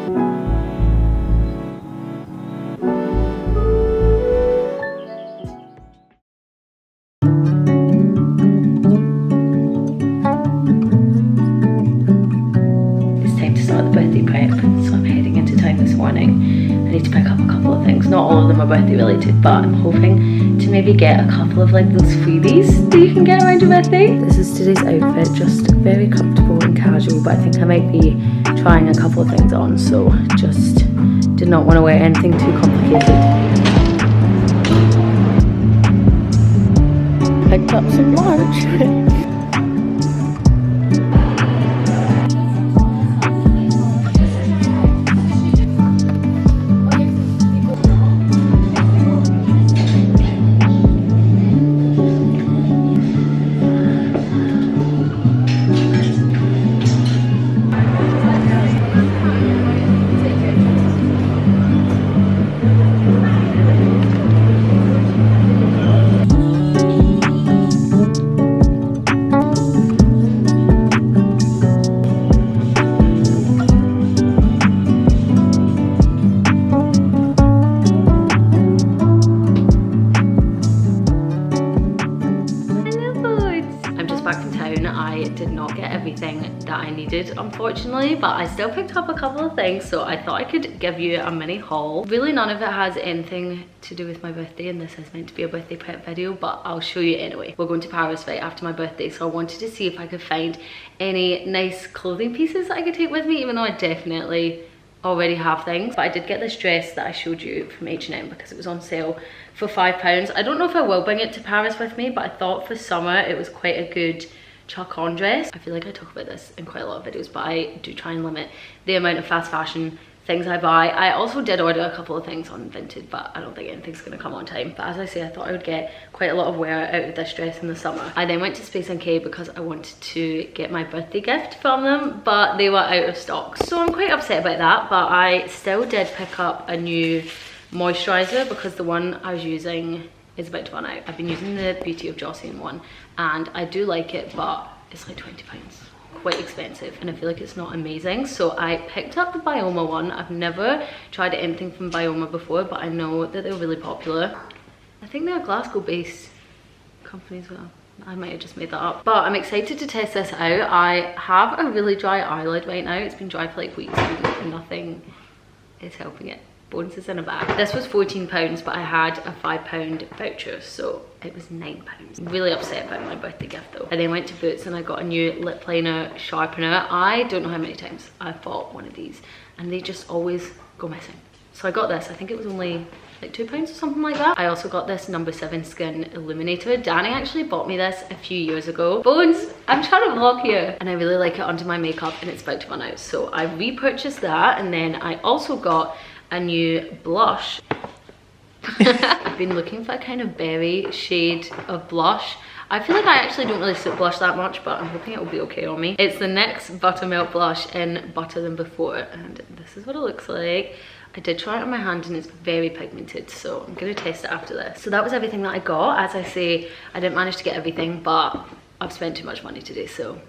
I need to pick up a couple of things. Not all of them are birthday related, but I'm hoping to maybe get a couple of like those freebies that you can get around your birthday. This is today's outfit, just very comfortable and casual, but I think I might be trying a couple of things on, so just did not want to wear anything too complicated. Picked up some lunch. I did not get everything that I needed, unfortunately, but I still picked up a couple of things, so I thought I could give you a mini haul. Really none of it has anything to do with my birthday, and this is meant to be a birthday prep video, but I'll show you anyway. We're going to Paris right after my birthday, so I wanted to see if I could find any nice clothing pieces that I could take with me, even though I definitely already have things. But I did get this dress that I showed you from H&M because it was on sale for £5. I don't know if I will bring it to Paris with me, but I thought for summer it was quite a good chuck on dress. I feel like I talk about this in quite a lot of videos, but I do try and limit the amount of fast fashion things I buy. I also did order a couple of things on Vinted, but I don't think anything's gonna come on time. But as I say, I thought I would get quite a lot of wear out of this dress in the summer. I then went to Space NK because I wanted to get my birthday gift from them, but they were out of stock. So I'm quite upset about that, but I still did pick up a new moisturizer because the one I was using is about to run out. I've been using the Beauty of Jocelyn one and I do like it, but it's like £20. Quite expensive, and I feel like it's not amazing. So I picked up the Bioma one. I've never tried anything from Bioma before, but I know that they're really popular. I think they're a Glasgow based company as well. I might have just made that up, but I'm excited to test this out. I have a really dry eyelid right now. It's been dry for like weeks and nothing is helping it. Bones is in a bag. This was £14, but I had a £5 voucher, so it was £9. Really upset about my birthday gift though. I then went to Boots and I got a new lip liner sharpener. I don't know how many times I've bought one of these and they just always go missing. So I got this. I think it was only like £2 or something like that. I also got this No. 7 Skin Illuminator. Danny actually bought me this a few years ago. Bones, I'm trying to vlog here. And I really like it under my makeup and it's about to run out. So I repurchased that, and then I also got a new blush. I've been looking for a kind of berry shade of blush. I feel like I actually don't really suit blush that much, but I'm hoping it will be okay on me. It's the NYX Buttermilk blush in Butter Than Before, and this is what it looks like. I did try it on my hand and it's very pigmented, so I'm gonna test it after this. So that was everything that I got. As I say, I didn't manage to get everything, but I've spent too much money today, so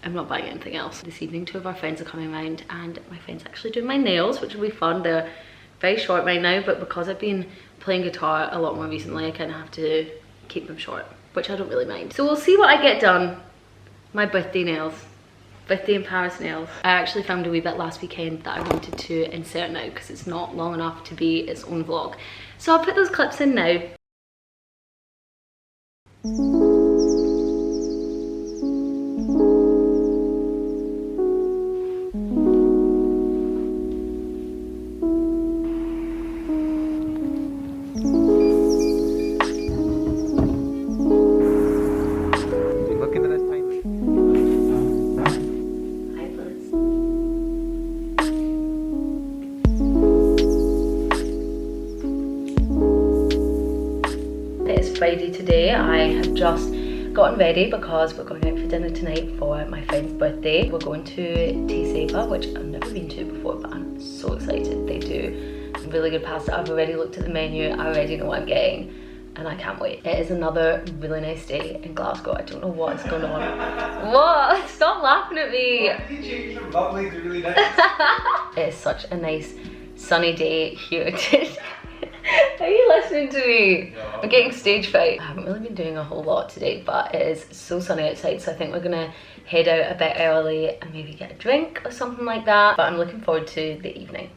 I'm not buying anything else. This evening, 2 of our friends are coming around and my friend's actually doing my nails, which will be fun. They're very short right now, but because I've been playing guitar a lot more recently, I kind of have to keep them short, which I don't really mind. So we'll see what I get done. My birthday nails. Birthday in Paris nails. I actually filmed a wee bit last weekend that I wanted to insert now because it's not long enough to be its own vlog. So I'll put those clips in now. Friday today. I have just gotten ready because we're going out for dinner tonight for my friend's birthday. We're going to Tea Saver, which I've never been to before, but I'm so excited. They do really good pasta. I've already looked at the menu, I already know what I'm getting, and I can't wait. It is another really nice day in Glasgow. I don't know what's going on. What? stop laughing at me. Why did you change from bubbly to really nice? It's such a nice sunny day here today. Are you listening to me? No. I'm getting stage fright. I haven't really been doing a whole lot today, but it is so sunny outside, so I think we're gonna head out a bit early and maybe get a drink or something like that. But I'm looking forward to the evening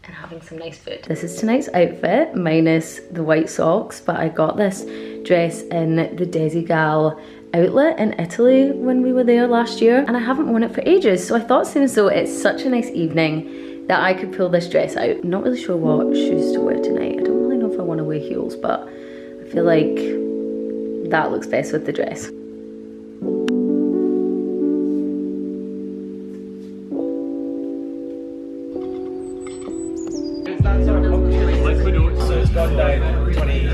and having some nice food. This is tonight's outfit, minus the white socks, but I got this dress in the Desigal outlet in Italy when we were there last year, and I haven't worn it for ages, so I thought, seeing as though it's such a nice evening, that I could pull this dress out. I'm not really sure what shoes to wear tonight. I don't really know if I want to wear heels, but I feel like that looks best with the dress. So it's gone down 20.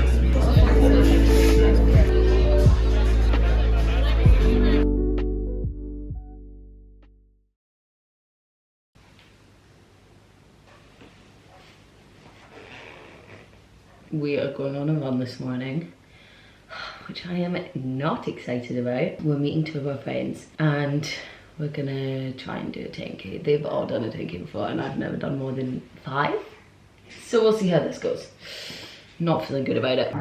We are going on a run this morning, which I am not excited about. We're meeting two of our friends and we're gonna try and do a 10k. They've all done a 10k before and I've never done more than 5. So we'll see how this goes. Not feeling good about it.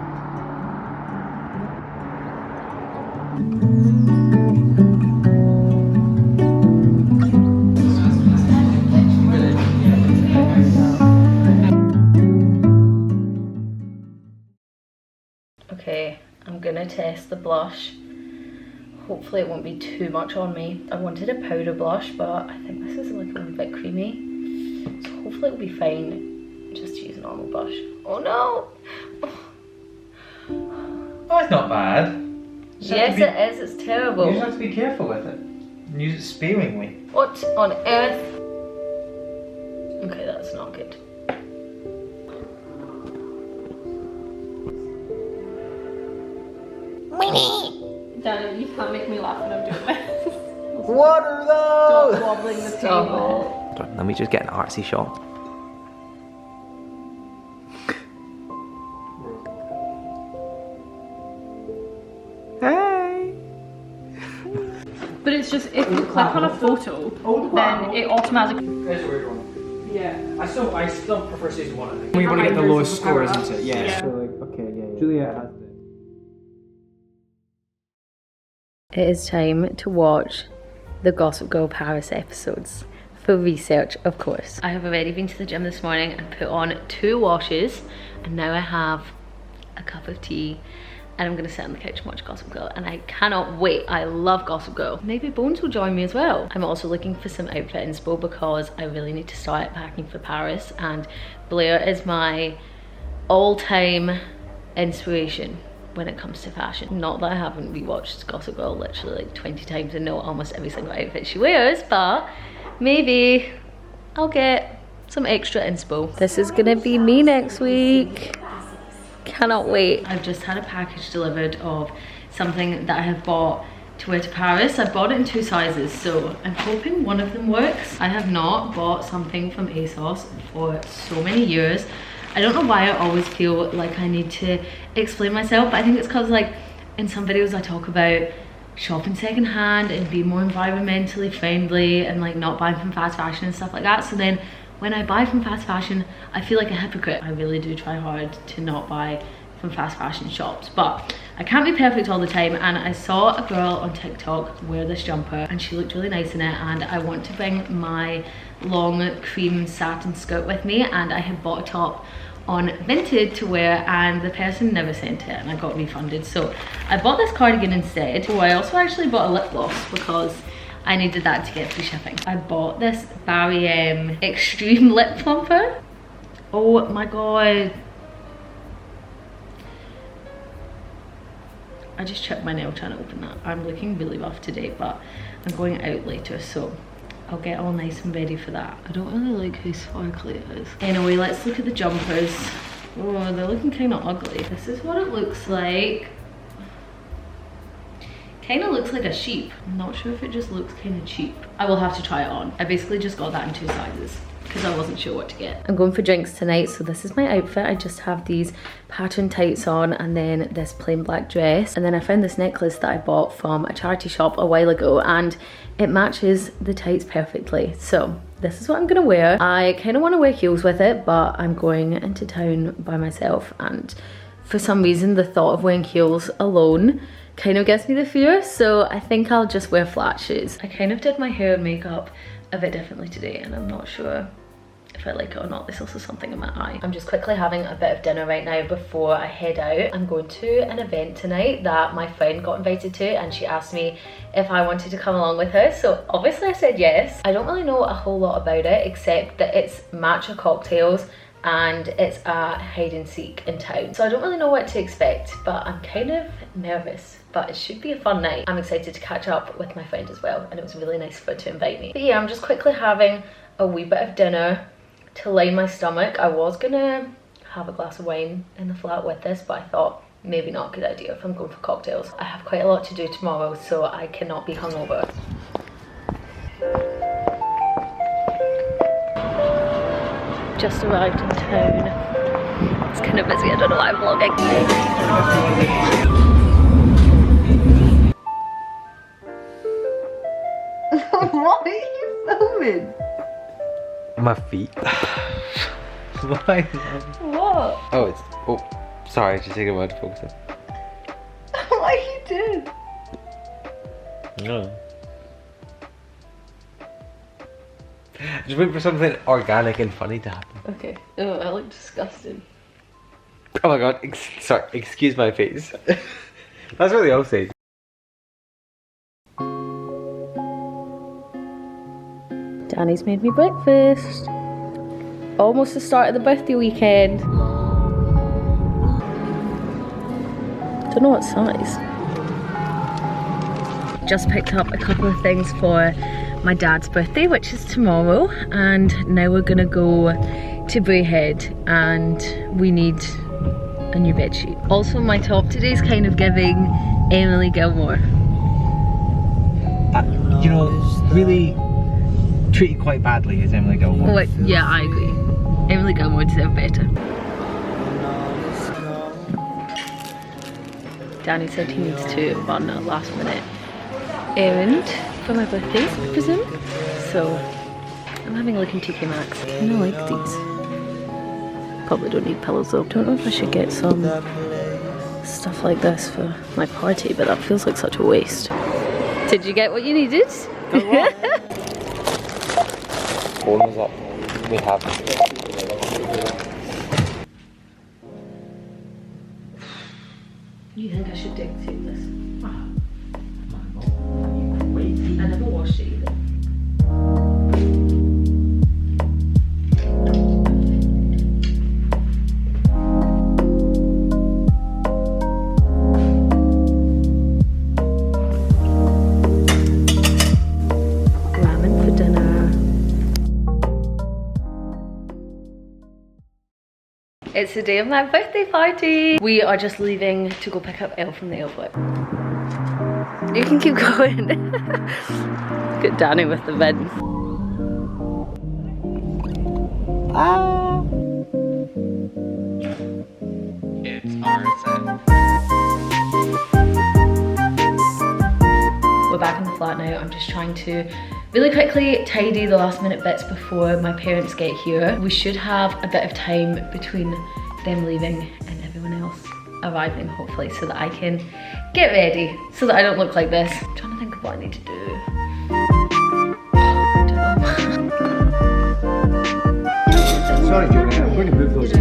Okay, I'm gonna test the blush. Hopefully it won't be too much on me. I wanted a powder blush, but I think this is like a little bit creamy. So hopefully it'll be fine just to use a normal blush. Oh no! Oh, it's not bad. Yes it is, it's terrible. You just have to be careful with it. And use it sparingly. What on earth? Okay, that's not good. Daniel, you can't make me laugh when I'm doing this. What are those? Stop wobbling the Stop. table. Let me just get an artsy shot. Hey! But it's just, if you click on a photo, then it automatically... There's a weird one. Yeah, I still prefer season 1, I think. We want to get the lowest Versus score, power isn't it? Yeah. Yeah. So like, okay, yeah. Juliet has it. It is time to watch the Gossip Girl Paris episodes. For research, of course. I have already been to the gym this morning and put on 2 washes, and now I have a cup of tea and I'm gonna sit on the couch and watch Gossip Girl, and I cannot wait. I love Gossip Girl. Maybe Bones will join me as well. I'm also looking for some outfit inspo because I really need to start packing for Paris, and Blair is my all-time inspiration when it comes to fashion. Not that I haven't rewatched Gossip Girl literally like 20 times and know almost every single outfit she wears, but maybe I'll get some extra inspo. This is gonna be me next week. Cannot wait. I've just had a package delivered of something that I have bought to wear to Paris. I bought it in 2 sizes, so I'm hoping one of them works. I have not bought something from ASOS for so many years. I don't know why I always feel like I need to explain myself, but I think it's because like in some videos I talk about shopping secondhand and being more environmentally friendly and like not buying from fast fashion and stuff like that. So then when I buy from fast fashion, I feel like a hypocrite. I really do try hard to not buy from fast fashion shops, but I can't be perfect all the time, and I saw a girl on TikTok wear this jumper and she looked really nice in it, and I want to bring my long cream satin skirt with me, and I had bought a top on Vinted to wear and the person never sent it and I got refunded, so I bought this cardigan instead. Oh, I also actually bought a lip gloss because I needed that to get free shipping. I bought this Barry Extreme Lip Plumper. Oh my god. I just chipped my nail trying to open that. I'm looking really rough today, but I'm going out later, so I'll get all nice and ready for that. I don't really like how sparkly it is. Anyway, let's look at the jumpers. Oh, they're looking kind of ugly. This is what it looks like. Kind of looks like a sheep. I'm not sure if it just looks kind of cheap. I will have to try it on. I basically just got that in 2 sizes because I wasn't sure what to get. I'm going for drinks tonight, so this is my outfit. I just have these pattern tights on and then this plain black dress. And then I found this necklace that I bought from a charity shop a while ago and it matches the tights perfectly. So this is what I'm gonna wear. I kind of want to wear heels with it, but I'm going into town by myself and for some reason the thought of wearing heels alone kind of gives me the fear, so I think I'll just wear flat shoes. I kind of did my hair and makeup a bit differently today and I'm not sure if I like it or not. There's also something in my eye. I'm just quickly having a bit of dinner right now before I head out. I'm going to an event tonight that my friend got invited to and she asked me if I wanted to come along with her, so obviously I said yes. I don't really know a whole lot about it except that it's matcha cocktails and it's a hide and seek in town, so I don't really know what to expect, but I'm kind of nervous, but it should be a fun night. I'm excited to catch up with my friend as well and it was really nice for her to invite me. But yeah, I'm just quickly having a wee bit of dinner to line my stomach. I was gonna have a glass of wine in the flat with this, but I thought maybe not a good idea if I'm going for cocktails. I have quite a lot to do tomorrow, so I cannot be hungover. Just arrived in town. It's kind of busy, I don't know why I'm vlogging. What are you filming? My feet. Why? What? Oh, it's. Oh, sorry, just take a moment to focus it. What are you doing? No. Just wait for something organic and funny to happen. Okay. Oh, I look disgusting. Oh my god, sorry, excuse my face. That's what they all say. Danny's made me breakfast. Almost the start of the birthday weekend. Don't know what size. Just picked up a couple of things for my dad's birthday, which is tomorrow, and now we're gonna go to Braehead and we need a new bedsheet. Also, my top today is kind of giving Emily Gilmore. You know, really treated quite badly as Emily Gilmore. Like, yeah, I agree. Emily Gilmore deserved better. Danny said he needs to run a last minute errand for my birthday, I presume. So I'm having a look in TK Maxx. I kinda like these. Probably don't need pillows though. Don't know if I should get some stuff like this for my party, but that feels like such a waste. Did you get what you needed? Phone was up. We have. You think I should dictate this? I never washed it either. Ramen for dinner. It's the day of my birthday party. We are just leaving to go pick up Elle from the airport. You can keep going. Look at Danny with the bin. Ah. It's arson. We're back in the flat now. I'm just trying to really quickly tidy the last minute bits before my parents get here. We should have a bit of time between them leaving and everyone else arriving, hopefully, so that I can get ready, so that I don't look like this. I'm trying to think of what I need to do. Sorry, Juliet, I'm going to move those.